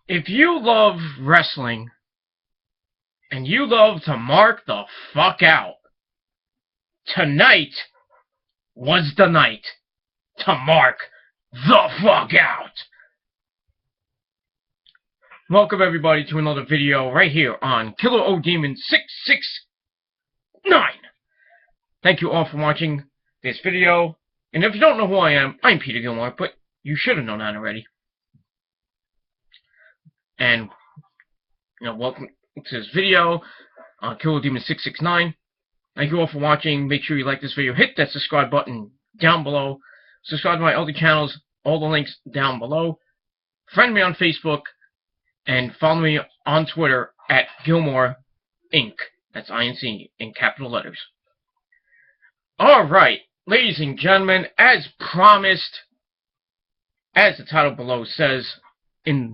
If you love wrestling and you love to mark the fuck out, tonight was the night to mark the fuck out. Welcome everybody to another video right here on Killer O Demon 669. Thank you all for watching this video. And if you don't know who I am, I'm Peter Gilmore, but you should have known that already. And, welcome to this video on Killer O Demon 669. Thank you all for watching. Make sure you like this video. Hit that subscribe button down below. Subscribe to my other channels. All the links down below. Friend me on Facebook. And follow me on Twitter at Gilmore Inc. That's INC in capital letters. Alright, ladies and gentlemen, as promised, as the title below says, I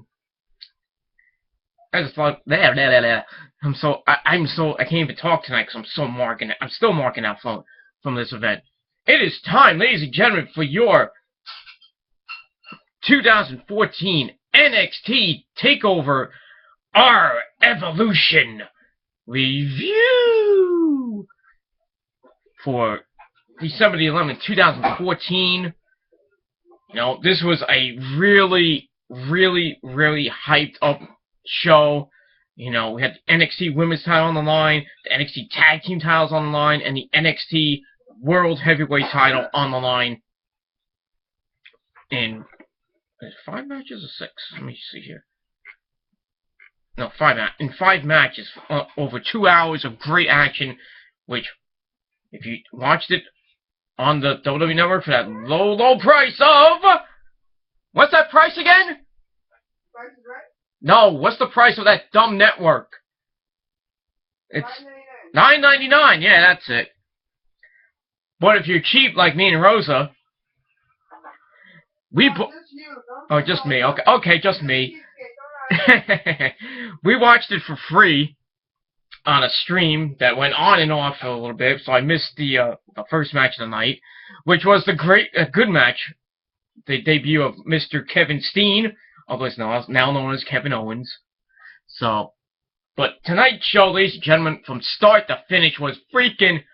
can't even talk tonight because I'm still marking out from this event. It is time, ladies and gentlemen, for your 2014 NXT TakeOver Our Evolution review for December the 11th, 2014. This was a really hyped up show. We had the NXT Women's title on the line, the NXT Tag Team titles on the line, and the NXT World Heavyweight title on the line. In 5 matches or 6? Let me see here. No, 5 in 5 matches over 2 hours of great action, which, if you watched it on the WWE Network for that low price of... What's that price again? Price is right? No, what's the price of that dumb network? It's $9.99. Yeah, that's it. But if you're cheap like me and Rosa, oh, just me. Okay, just me. We watched it for free on a stream that went on and off for a little bit, so I missed the first match of the night, which was a good match. The debut of Mr. Kevin Steen, otherwise now known as Kevin Owens. So, but tonight's show, ladies and gentlemen, from start to finish was freaking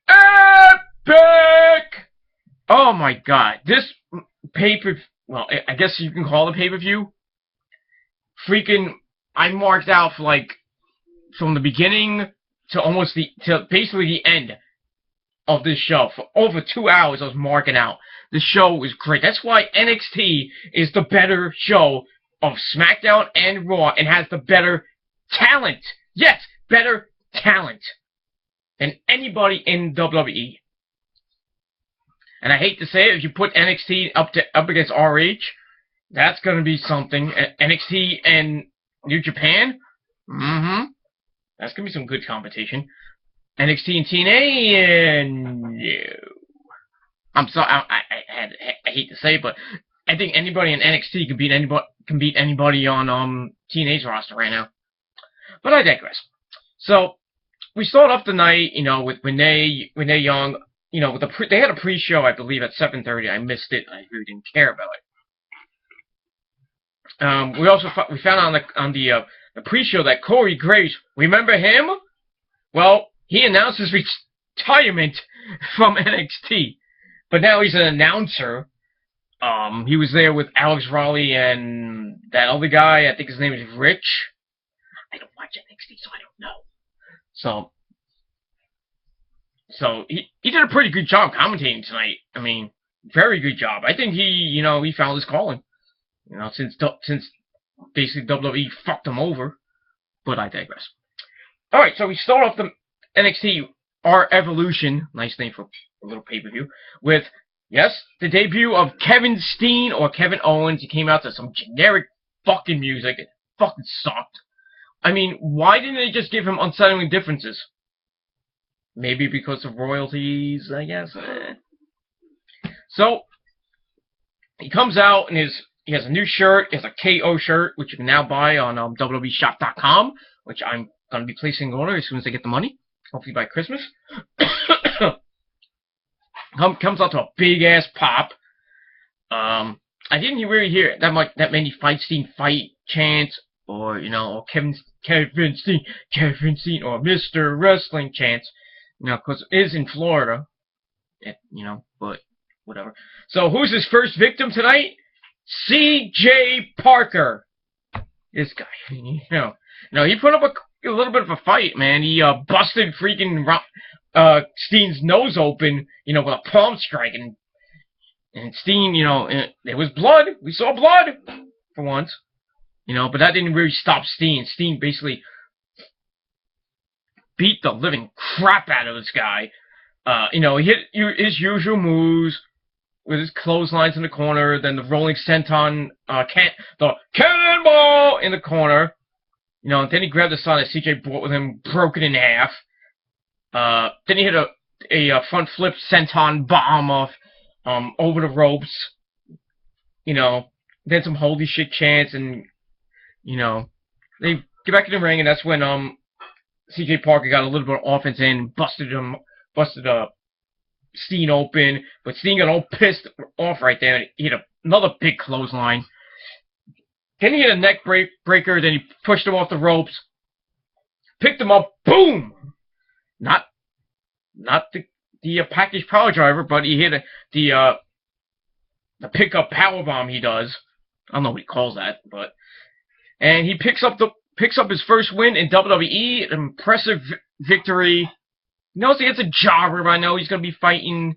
epic! Oh my god, this well, I guess you can call it a pay-per-view. Freaking, I marked out for from the beginning to basically the end of this show. For over 2 hours, I was marking out. This show was great. That's why NXT is the better show of SmackDown and Raw and has the better talent. Yes, better talent than anybody in WWE. And I hate to say it, if you put NXT up against RH, that's going to be something. NXT and New Japan, that's going to be some good competition. NXT and TNA, no. I'm sorry, I hate to say it, but I think anybody in NXT can beat anybody on TNA's roster right now. But I digress. So we start off the night, with Renee Young. They had a pre-show, I believe, at 7:30. I missed it. I really didn't care about it. We found out on the pre-show that Corey Graves, remember him? Well, he announced his retirement from NXT, but now he's an announcer. He was there with Alex Raleigh and that other guy. I think his name is Rich. I don't watch NXT, so I don't know. So he did a pretty good job commentating tonight. I mean, very good job. I think he found his calling. Since basically WWE fucked him over. But I digress. Alright, so we start off the NXT Our Evolution, nice name for a little pay-per-view, with, yes, the debut of Kevin Steen or Kevin Owens. He came out to some generic fucking music. It fucking sucked. I mean, why didn't they just give him unsettling differences? Maybe because of royalties, I guess. So, he comes out and he has a new shirt. He has a KO shirt, which you can now buy on WWEshop.com, which I'm going to be placing an order as soon as I get the money, hopefully by Christmas. Comes out to a big-ass pop. I didn't really hear that many Steen fight chants, or, you know, or Kevin Steen, or Mr. Wrestling chants, you know, because it is in Florida, you know, but whatever. So, who's his first victim tonight? C.J. Parker. This guy, you know, he put up a little bit of a fight, man. He busted freaking Steen's nose open, you know, with a palm strike, and Steen, you know, there was blood. We saw blood for once, you know, but that didn't really stop Steen. Steen basically beat the living crap out of this guy. You know, he hit his usual moves with his clotheslines in the corner, then the rolling senton, the cannonball in the corner. You know, then he grabbed the sign that CJ brought with him, broke it in half. Then he hit a front flip senton bomb off over the ropes. You know, then some holy shit chants, and you know, they get back in the ring, and that's when CJ Parker got a little bit of offense in, busted Steen open, but Steen got all pissed off right there, and he hit another big clothesline. Then he hit a neck breaker, then he pushed him off the ropes, picked him up, boom! Not the package power driver, but he hit the pickup power bomb he does. I don't know what he calls that, but and he picks up his first win in WWE, an impressive victory. He knows he has a jobber, but I know he's going to be fighting,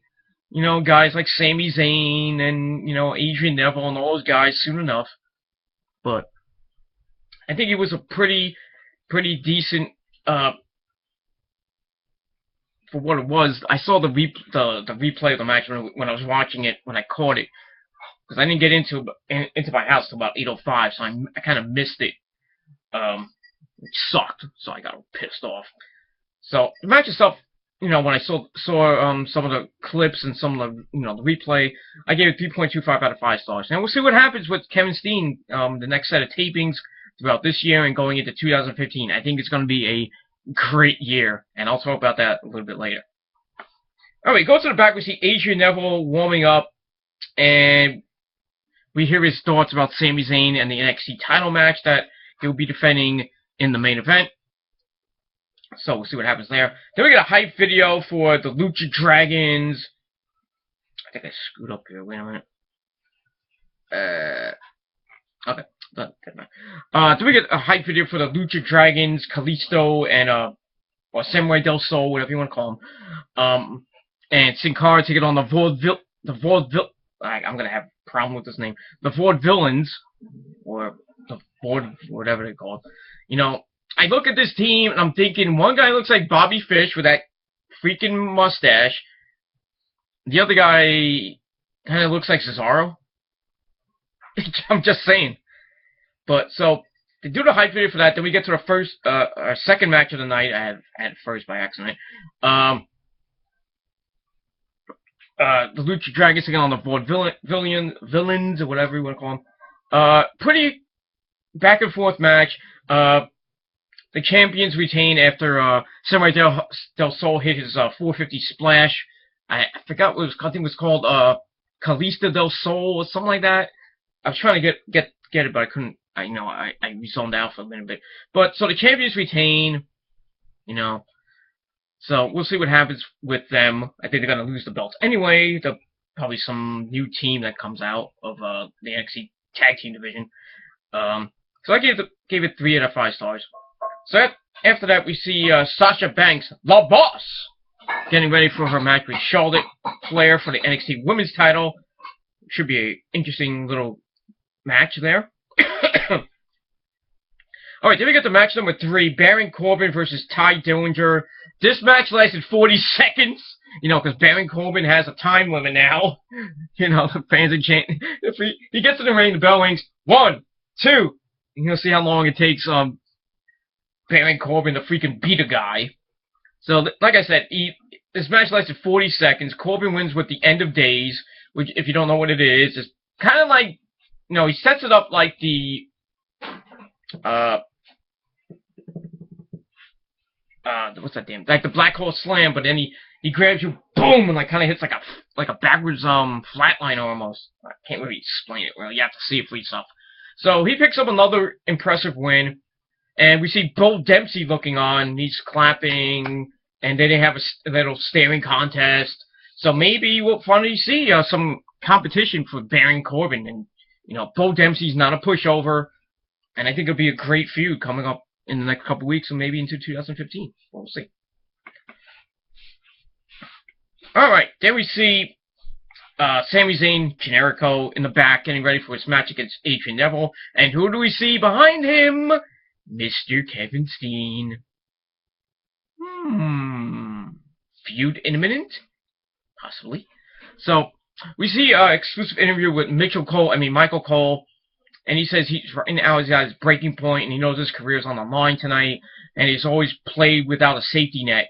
you know, guys like Sami Zayn and, you know, Adrian Neville and all those guys soon enough. But I think it was a pretty decent, for what it was. I saw the replay of the match when I was watching it, when I caught it, because I didn't get into my house till about 8:05, so I kind of missed it. It sucked, so I got pissed off. So the match itself, you know, when I saw some of the clips and some of the, you know, the replay, I gave it 3.25 out of 5 stars. And we'll see what happens with Kevin Steen, the next set of tapings throughout this year and going into 2015. I think it's going to be a great year, and I'll talk about that a little bit later. Alright, go to the back, we see Adrian Neville warming up, and we hear his thoughts about Sami Zayn and the NXT title match that he'll be defending in the main event. So we'll see what happens there. Then we get a hype video for the Lucha Dragons. I think I screwed up here. Wait a minute. Okay. Then we get a hype video for the Lucha Dragons, Kalisto, and or Samurai Del Sol, whatever you want to call them. And Sin Cara taking on the Vaudeville. I'm gonna have a problem with this name. The Vaudevillains, or the Vaude, whatever they call it. You know, I look at this team, and I'm thinking, one guy looks like Bobby Fish with that freaking mustache. The other guy kind of looks like Cesaro. I'm just saying. But, so, they do the hype video for that. Then we get to the our second match of the night. I had first by accident. The Lucha Dragons taking on the Villains, or whatever you want to call them. Pretty back and forth match. The champions retain after Samurai Del Sol hit his 450 splash. I forgot what it was. I think it was called Kalista Del Sol or something like that. I was trying to get it, but I couldn't. I zoned out for a minute. But so the champions retain. You know. So we'll see what happens with them. I think they're gonna lose the belts anyway. There'll probably some new team that comes out of the NXT Tag Team division. So I gave it 3 out of 5 stars. So after that, we see Sasha Banks, the boss, getting ready for her match with Charlotte Flair for the NXT Women's title. Should be an interesting little match there. Alright, then we get to match number 3, Baron Corbin versus Ty Dillinger. This match lasted 40 seconds, you know, because Baron Corbin has a time limit now. You know, the fans are chanting. If he gets in the ring, the bell rings. 1, 2, and you'll see how long it takes Baron Corbin to freaking beat a guy. So, like I said, this match lasted 40 seconds. Corbin wins with the End of Days, which, if you don't know what it is kind of like, you know, he sets it up like the, what's that damn, like the Black Hole Slam, but then he grabs you, boom, and like kind of hits like a backwards flatliner almost. I can't really explain it. Well, you have to see it for yourself. So he picks up another impressive win, and we see Bo Dempsey looking on. He's clapping, and then they have a little staring contest. So maybe we'll finally see some competition for Baron Corbin. And, Bo Dempsey's not a pushover, and I think it'll be a great feud coming up in the next couple weeks, and maybe into 2015. We'll see. Alright, then we see Sami Zayn, Generico, in the back, getting ready for his match against Adrian Neville. And who do we see behind him? Mr. Kevin Steen. Feud imminent? Possibly. So, we see an exclusive interview with Michael Cole, and he says he's right now he's at his breaking point, and he knows his career is on the line tonight, and he's always played without a safety net.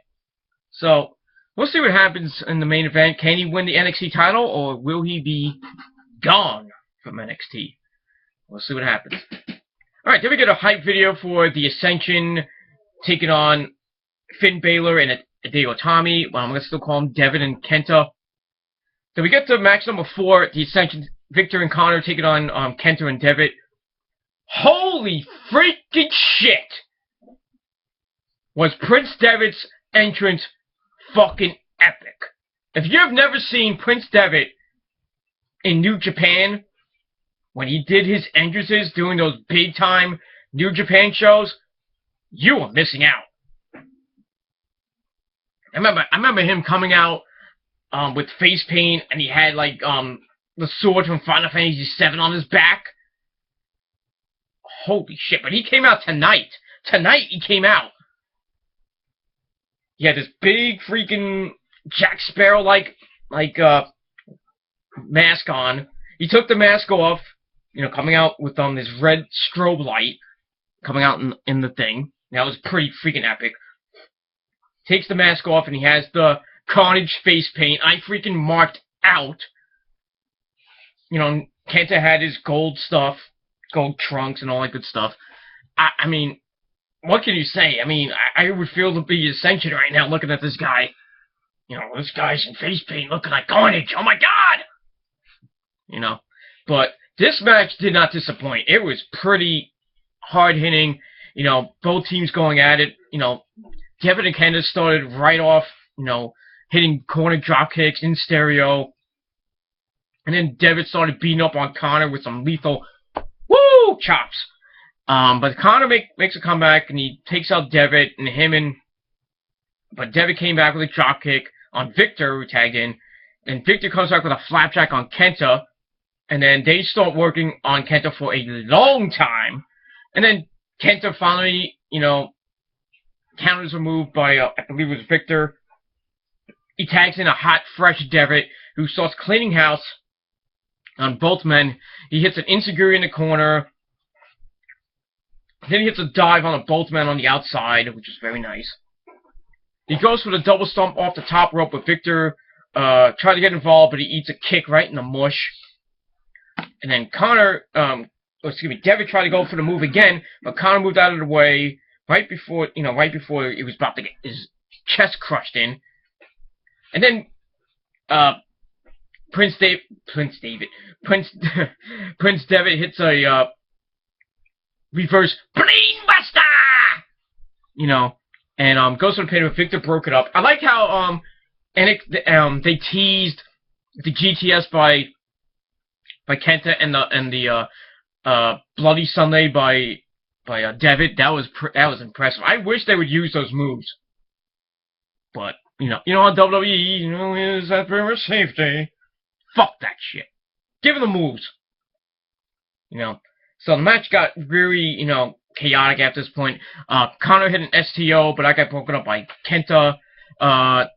So, we'll see what happens in the main event. Can he win the NXT title, or will he be gone from NXT? We'll see what happens. Alright, then we get a hype video for the Ascension taking on Finn Balor and Hideo Itami. Well, I'm going to still call them Devin and Kenta. Then we get to match number 4, the Ascension, Victor and Connor taking on Kenta and Devitt. Holy freaking shit! Was Prince Devitt's entrance fucking epic. If you have never seen Prince Devitt in New Japan, when he did his entrances doing those big time New Japan shows, you are missing out. I remember him coming out with face paint, and he had like the sword from Final Fantasy VII on his back. Holy shit! But he came out tonight. Tonight he came out. He had this big freaking Jack Sparrow like mask on. He took the mask off, coming out with this red strobe light coming out in the thing. That was pretty freaking epic. Takes the mask off, and he has the Carnage face paint. I freaking marked out. Kenta had his gold stuff, gold trunks and all that good stuff. I mean, what can you say? I mean, I would feel to be Ascension right now looking at this guy. This guy's in face paint looking like Carnage. Oh my god! But this match did not disappoint. It was pretty hard-hitting. Both teams going at it. Devin and Kenta started right off, hitting corner drop kicks in stereo. And then Devitt started beating up on Connor with some lethal chops. But Connor makes a comeback, and he takes out Devitt but Devitt came back with a drop kick on Victor, who tagged in. And Victor comes back with a flapjack on Kenta. And then they start working on Kenta for a long time. And then Kenta finally, counters a move by, I believe it was Victor. He tags in a hot, fresh Devitt, who starts cleaning house on both men. He hits an Insecurity in the corner. Then he hits a dive on both men on the outside, which is very nice. He goes for the double stomp off the top rope, but Victor tried to get involved, but he eats a kick right in the mush. And then Devitt tried to go for the move again, but Connor moved out of the way right before he was about to get his chest crushed in. And then Prince Devitt hits a reverse brainbuster, and goes for the pin, but Victor broke it up. I like how they teased the GTS by Kenta and the Bloody Sunday by Devitt. That was impressive. I wish they would use those moves, but on WWE, is that very much safety? Fuck that shit. Give them the moves. So the match got very, chaotic at this point. Connor hit an STO, but I got broken up by Kenta. And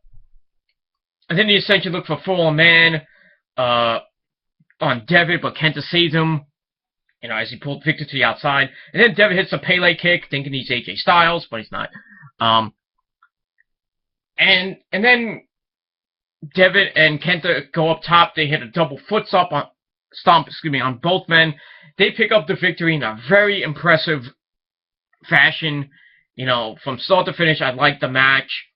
then the Ascension looked for Fallen Man on Devitt, but Kenta saved him, as he pulled Victor to the outside. And then Devitt hits a Pele kick, thinking he's AJ Styles, but he's not. And then Devitt and Kenta go up top. They hit a double foot stomp on both men. They pick up the victory in a very impressive fashion. From start to finish, I liked the match.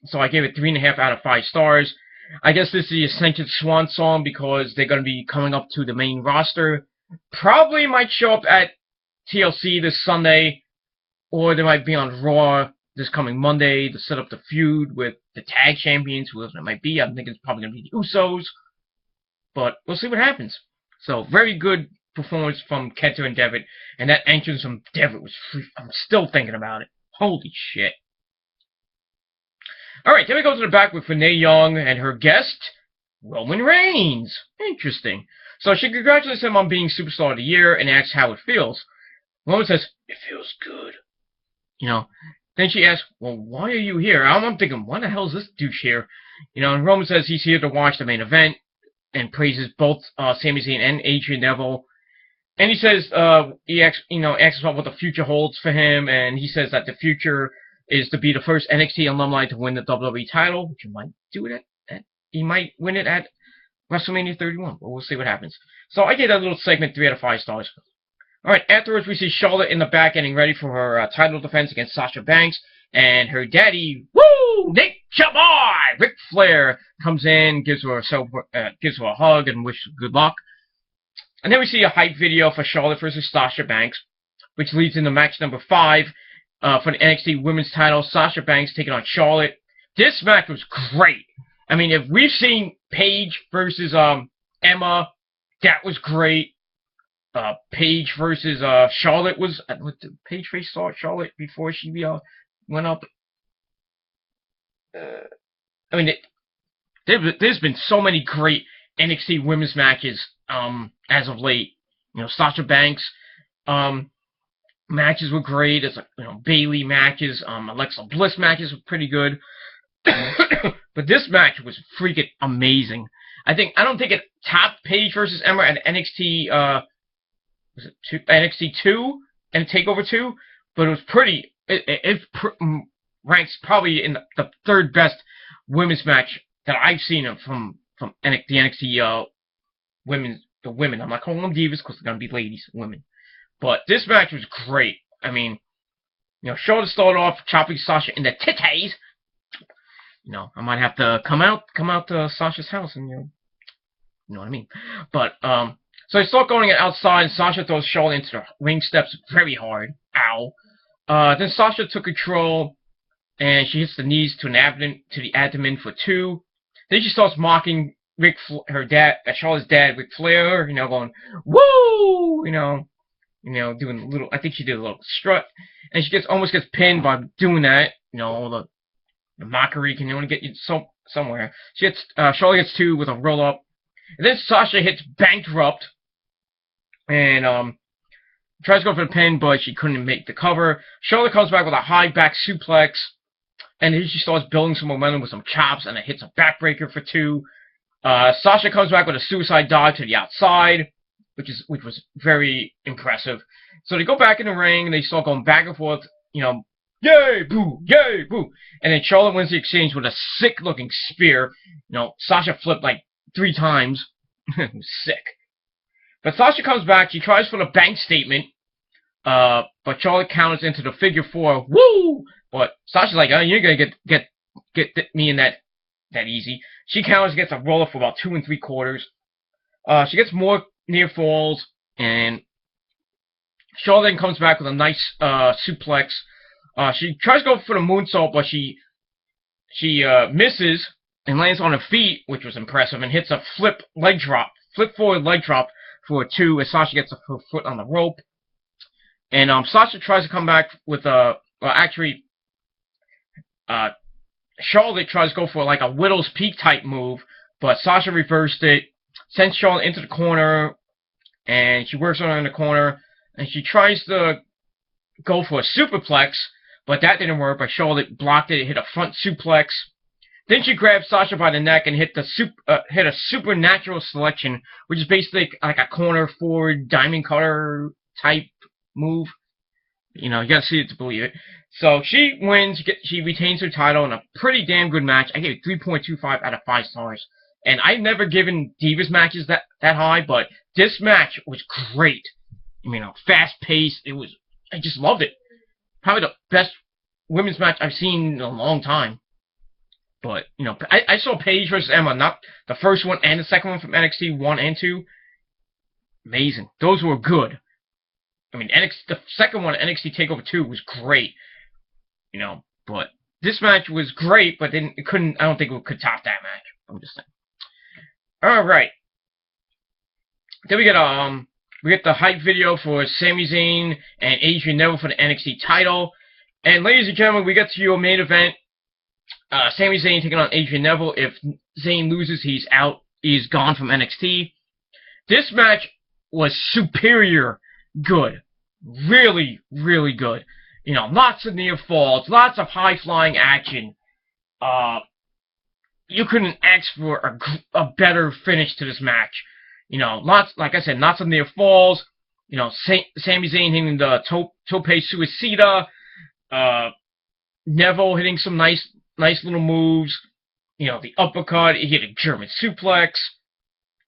So I gave it 3.5 out of 5 stars. I guess this is the Ascension Swan Song because they're going to be coming up to the main roster Probably might show up at TLC this Sunday, or they might be on Raw this coming Monday to set up the feud with the tag champions, whoever it might be. I think it's probably going to be the Usos, but we'll see what happens. So, very good performance from Kenta and Devitt, and that entrance from Devitt was I'm still thinking about it. Holy shit. Alright, then we go to the back with Renee Young and her guest, Roman Reigns. Interesting. So she congratulates him on being Superstar of the Year and asks how it feels. Roman says, it feels good. You know, then she asks, well, why are you here? I'm thinking, why the hell is this douche here? You know, and Roman says he's here to watch the main event and praises both Sami Zayn and Neville. And he says, he asks about what the future holds for him, and he says that the future is to be the first NXT alumni to win the WWE title, which he might do it he might win it at WrestleMania 31, but we'll see what happens. So I gave that little segment 3 out of 5 stars. Alright, afterwards we see Charlotte in the back getting ready for her title defense against Sasha Banks, and her daddy, woo, Nick Chaboy, Ric Flair, comes in, gives her a hug and wishes good luck. And then we see a hype video for Charlotte versus Sasha Banks, which leads into match number 5 for the NXT Women's title, Sasha Banks taking on Charlotte. This match was great. I mean, if we've seen Paige versus Emma, that was great. Paige versus Charlotte was... Did Paige face Charlotte before she went up? I mean, there's been so many great NXT women's matches as of late. You know, Sasha Banks matches were great. It's like, you know, Bayley matches, Alexa Bliss matches were pretty good. But this match was freaking amazing. I don't think it topped Paige versus Emma at NXT NXT 2 and TakeOver 2, but it was pretty. It ranks probably in the third best women's match that I've seen from the NXT women. I'm not calling them divas because they're gonna be ladies, women. But this match was great. I mean, you know, Charlotte started off chopping Sasha in the titties. You know, I might have to come out to Sasha's house and you know what I mean. But so they start going outside, and Sasha throws Charlotte into the ring steps very hard. Ow. Then Sasha took control, and she hits the knees to the abdomen for 2. Then she starts mocking Charlotte's dad, Ric Flair. You know, going woo. You know, doing a little. I think she did a little strut, and she almost gets pinned by doing that. You know, all the mockery can only get you somewhere. Charlotte gets 2 with a roll up, and then Sasha hits Bankrupt, and tries to go for the pin, but she couldn't make the cover. Charlotte comes back with a high back suplex, and then she starts building some momentum with some chops, and it hits a backbreaker for 2. Sasha comes back with a suicide dive to the outside, which was very impressive. So they go back in the ring, and they start going back and forth, you know, yay, boo, yay, boo. And then Charlotte wins the exchange with a sick-looking spear. You know, Sasha flipped like 3 times. It was sick. But Sasha comes back. She tries for the bank statement. But Charlotte counters into the figure 4. Woo! But Sasha's like, oh, you're going to get me in that easy. She counters, gets a roller for about 2 3/4. She gets more near falls. And Charlotte then comes back with a nice suplex. She tries to go for the moonsault, but she misses and lands on her feet, which was impressive, and hits a flip forward leg drop for a 2 as Sasha gets her foot on the rope. And Sasha tries to come back with Charlotte tries to go for like a Widow's Peak type move, but Sasha reversed it, sends Charlotte into the corner, and she works on her in the corner, and she tries to go for a superplex, but that didn't work, but Charlotte blocked it, hit a front suplex. Then she grabbed Sasha by the neck and hit a supernatural selection, which is basically like a corner forward diamond cutter type move. You know, you gotta see it to believe it. So she wins, she retains her title in a pretty damn good match. I gave it 3.25 out of 5 stars. And I've never given Divas matches that high, but this match was great. You know, fast paced. I just loved it. Probably the best women's match I've seen in a long time. But, you know, I saw Paige versus Emma, not the first one and the second one from NXT 1 and 2. amazing. Those were good. I mean, the second one, NXT TakeOver 2, was great. You know, but this match was great, but then it couldn't. I don't think it could top that match. I'm just saying. All right. Then we get the hype video for Sami Zayn and Adrian Neville for the NXT title. And ladies and gentlemen, we get to your main event. Sami Zayn taking on Adrian Neville. If Zayn loses, he's out. He's gone from NXT. This match was superior good. Really, really good. You know, lots of near falls, lots of high-flying action. You couldn't ask for a better finish to this match. You know, like I said, lots of near falls. You know, Sami Zayn hitting the tope suicida. Neville hitting some nice little moves. You know, the uppercut. He hit a German suplex.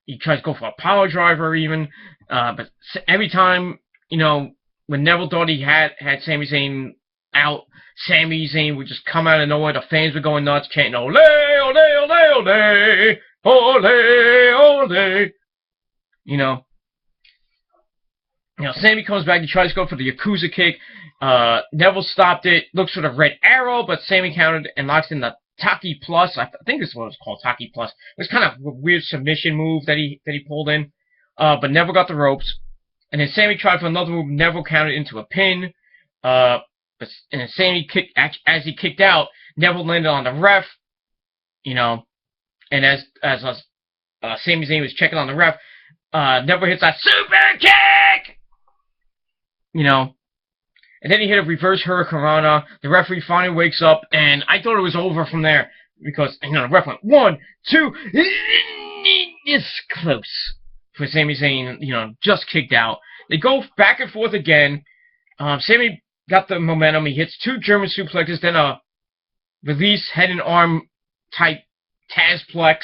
He tries to go for a power driver even. But every time, you know, when Neville thought he had Sami Zayn out, Sami Zayn would just come out of nowhere. The fans were going nuts, chanting, "Ole, ole, ole, ole, ole, ole." You know, Sami comes back. He tries to go for the Yakuza kick. Neville stopped it. Looks for the red arrow, but Sami countered and locks in the Taki Plus. I think this is what it was called, Taki Plus. It was kind of a weird submission move that he pulled in. But Neville got the ropes. And then Sami tried for another move. Neville countered into a pin. And then Sami kicked, as he kicked out, Neville landed on the ref. You know, and as Sami Zayn was checking on the ref, Neville hits that super kick! You know, and then he hit a reverse hurricanrana. The referee finally wakes up, and I thought it was over from there because, you know, the ref went 1, 2, it's close for Sami Zayn, you know, just kicked out. They go back and forth again. Sami got the momentum. He hits 2 German suplexes, then a release head and arm type Tazplex.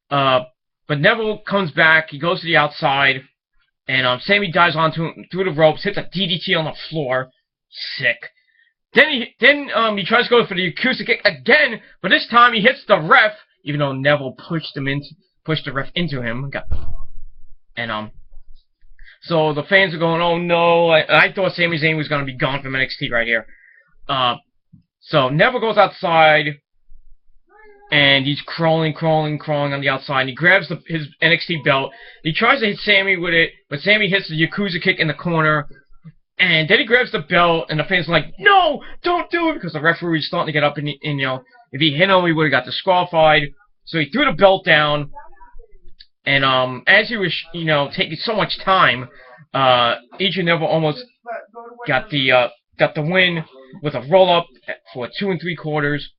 But Neville comes back. He goes to the outside. And Sami dives onto him through the ropes, hits a DDT on the floor. Sick. Then he tries to go for the Yakuza kick again, but this time he hits the ref, even though Neville pushed the ref into him. So the fans are going, "Oh no!" I thought Sami Zayn was going to be gone from NXT right here. So Neville goes outside. And he's crawling on the outside. And he grabs his NXT belt. He tries to hit Sami with it, but Sami hits the Yakuza kick in the corner. And then he grabs the belt, and the fans are like, "No, don't do it!" Because the referee is starting to get up, and you know, if he hit him, he would have got disqualified. So he threw the belt down. And as he was, you know, taking so much time, Adrian Neville almost got the win with a roll up for 2 3/4.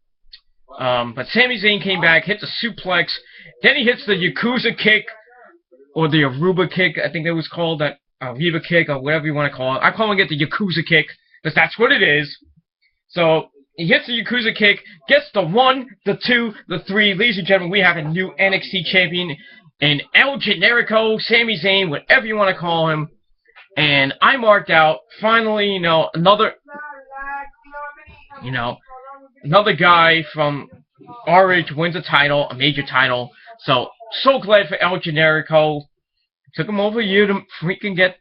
But Sami Zayn came back, hit the suplex, then he hits the Yakuza kick, or the Aruba kick, I think it was called, that Aruba kick, or whatever you want to call it. I call it the Yakuza kick, because that's what it is. So, he hits the Yakuza kick, gets the 1, the 2, the 3. Ladies and gentlemen, we have a new NXT champion, and El Generico, Sami Zayn, whatever you want to call him. And I marked out, finally, you know, another guy from RH wins a title, a major title. So glad for El Generico. Took him over a year to freaking get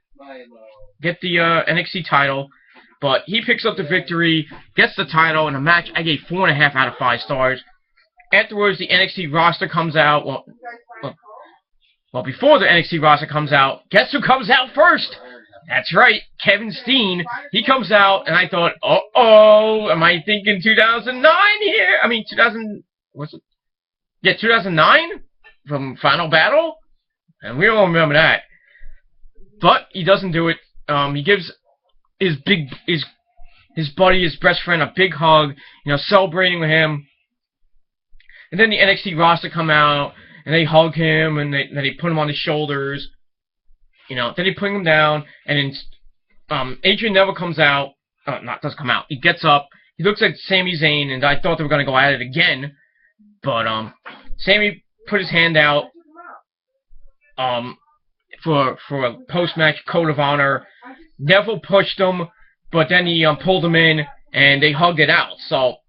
the NXT title. But he picks up the victory, gets the title, in a match I gave 4.5 out of 5 stars. Afterwards, the NXT roster comes out. Well, before the NXT roster comes out, guess who comes out first? That's right, Kevin Steen. He comes out, and I thought, uh-oh, am I thinking 2009 here? I mean, 2009? From Final Battle? And we all remember that. But he doesn't do it. He gives his buddy, his best friend, a big hug, you know, celebrating with him. And then the NXT roster come out, and they hug him, and they put him on his shoulders. You know, then they put him down, and then Adrian Neville comes out. Doesn't come out. He gets up. He looks at Sami Zayn, and I thought they were going to go at it again. But Sami put his hand out for a post-match code of honor. Neville pushed him, but then he pulled him in, and they hugged it out. So,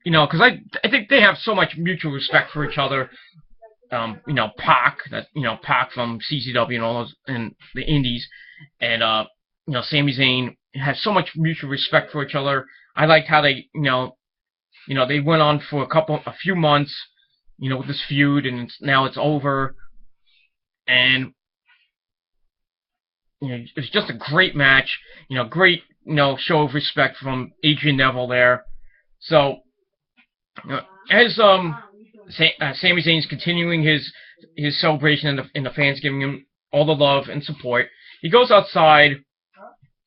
you know, because I think they have so much mutual respect for each other. Pac, Pac from CCW and all those, and the Indies, and, Sami Zayn have so much mutual respect for each other. I liked how they, they went on for a few months, with this feud, and now it's over, and, it's just a great match, great, show of respect from Adrian Neville there. So, as Sami Zayn's continuing his celebration and the fans giving him all the love and support, he goes outside,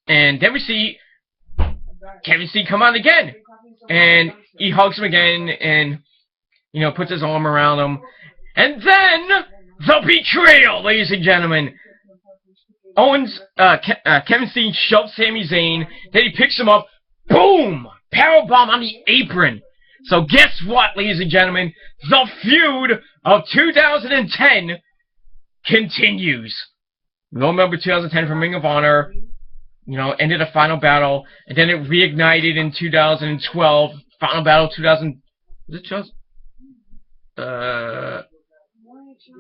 and then we see Kevin Steen come out again, and he hugs him again, and puts his arm around him, and then the betrayal, ladies and gentlemen. Owens, Kevin Steen shoves Sami Zayn, then he picks him up, boom! Powerbomb on the apron. So guess what, ladies and gentlemen? The feud of 2010 continues. Remember 2010 from Ring of Honor, ended a final battle, and then it reignited in 2012. Final battle 2000. Was it 2000?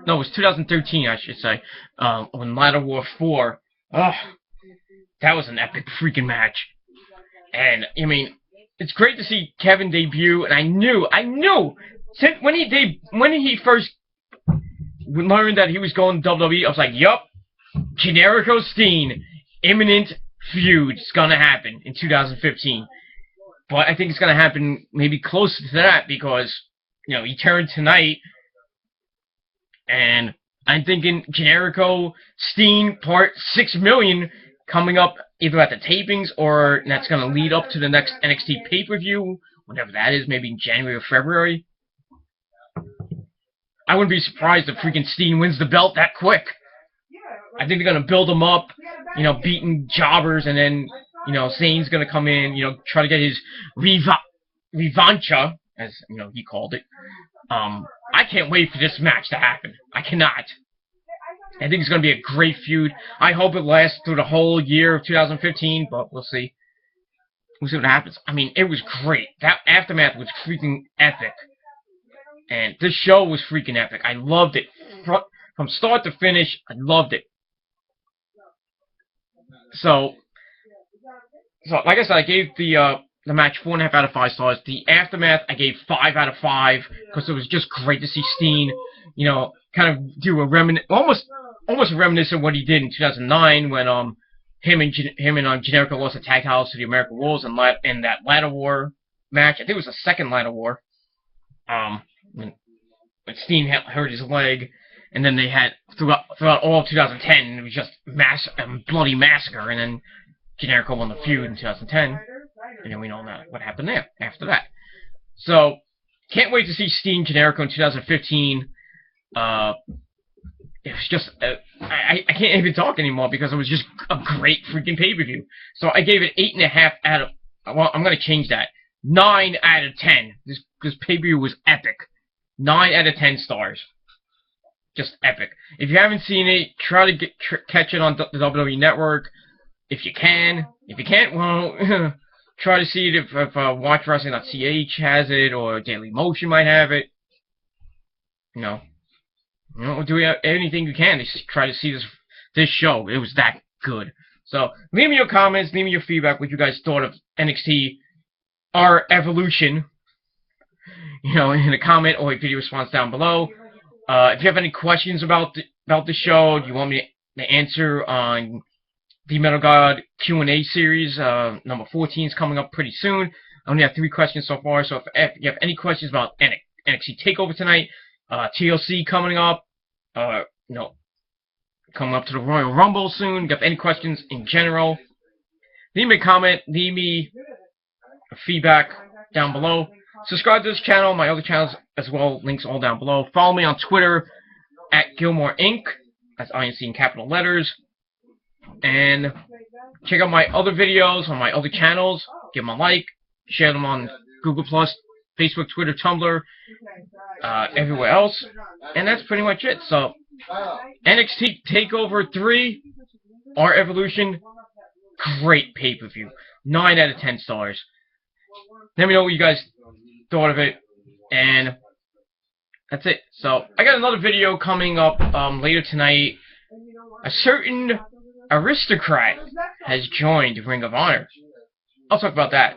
No, it was 2013, I should say. On Ladder War 4. Oh, that was an epic freaking match. And, it's great to see Kevin debut, and I knew, since when he first learned that he was going to WWE, I was like, yup, Generico Steen, imminent feud is gonna happen in 2015. But I think it's gonna happen maybe closer to that, because, he turned tonight, and I'm thinking Generico Steen Part 6 million coming up either at the tapings, or that's going to lead up to the next NXT pay-per-view, whatever that is, maybe in January or February. I wouldn't be surprised if freaking Steen wins the belt that quick. I think they're going to build him up, beating jobbers, and then, Zayn's going to come in, try to get his revancha, as, he called it. I can't wait for this match to happen. I cannot. I think it's going to be a great feud. I hope it lasts through the whole year of 2015, but we'll see. We'll see what happens. It was great. That Aftermath was freaking epic. And this show was freaking epic. I loved it. From start to finish, I loved it. So like I said, I gave the match 4.5 out of 5 stars. The Aftermath, I gave 5 out of 5, because it was just great to see Steen, kind of do a almost reminiscent of what he did in 2009 when him and Generico lost the tag titles to the American Wolves in that Ladder War match. I think it was the second Ladder War. When Steen hurt his leg, and then they had throughout all of 2010, it was just bloody massacre, and then Generico won the feud in 2010, and then we know what happened there after that. So can't wait to see Steen Generico in 2015. It was just, I can't even talk anymore, because it was just a great freaking pay-per-view. So I gave it 8.5 out of, well, I'm going to change that. 9 out of 10. This pay-per-view was epic. 9 out of 10 stars. Just epic. If you haven't seen it, try to catch it on the WWE Network. If you can. If you can't, well, try to see it if WatchWrestling.ch has it, or Daily Motion might have it. Do anything you can to try to see this show. It was that good. So, leave me your comments, leave me your feedback, what you guys thought of NXT, our evolution, in a comment or a video response down below. If you have any questions about the show, do you want me to answer on the Metal God Q&A series, number 14 is coming up pretty soon. I only have 3 questions so far, so if you have any questions about NXT TakeOver tonight, TLC coming up, coming up to the Royal Rumble soon. If you have any questions in general, leave me a comment, leave me a feedback down below. Subscribe to this channel, my other channels as well, links all down below. Follow me on Twitter at Gilmore Inc. That's INC in capital letters. And check out my other videos on my other channels. Give them a like, share them on Google+, Facebook, Twitter, Tumblr, everywhere else. And that's pretty much it. So, NXT TakeOver 3, Our Evolution, great pay-per-view. 9 out of 10 stars. Let me know what you guys thought of it. And that's it. So I got another video coming up later tonight. A certain aristocrat has joined Ring of Honor. I'll talk about that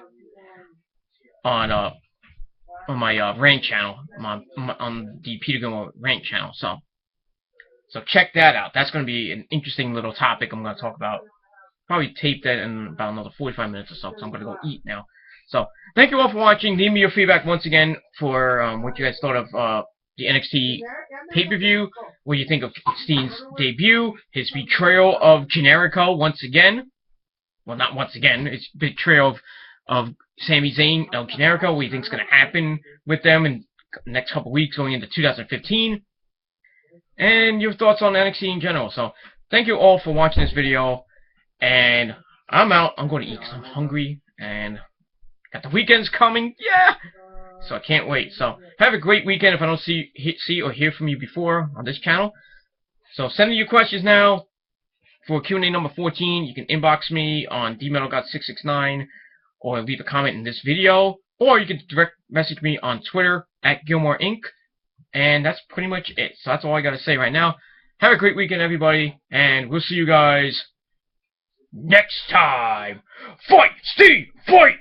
on my rant channel, on the Peter Gilmore rant channel. So check that out. That's going to be an interesting little topic I'm going to talk about. Probably tape that in about another 45 minutes or so, because I'm going to go eat now. So thank you all for watching. Leave me your feedback once again for what you guys thought of the NXT pay-per-view. What you think of Steen's debut, his betrayal of Generico once again. Well, not once again. It's betrayal of Sami Zayn, El Generico. What do you think is going to happen with them in the next couple weeks going into 2015? And your thoughts on NXT in general. So, thank you all for watching this video. And I'm out. I'm going to eat because I'm hungry. And got the weekends coming. Yeah! So, I can't wait. So, have a great weekend if I don't see or hear from you before on this channel. So, send me your questions now. For Q&A number 14, you can inbox me on dmetalgod669 or leave a comment in this video. Or you can direct message me on Twitter at Gilmore Inc. And that's pretty much it. So that's all I got to say right now. Have a great weekend, everybody. And we'll see you guys next time. Fight, Steve! Fight!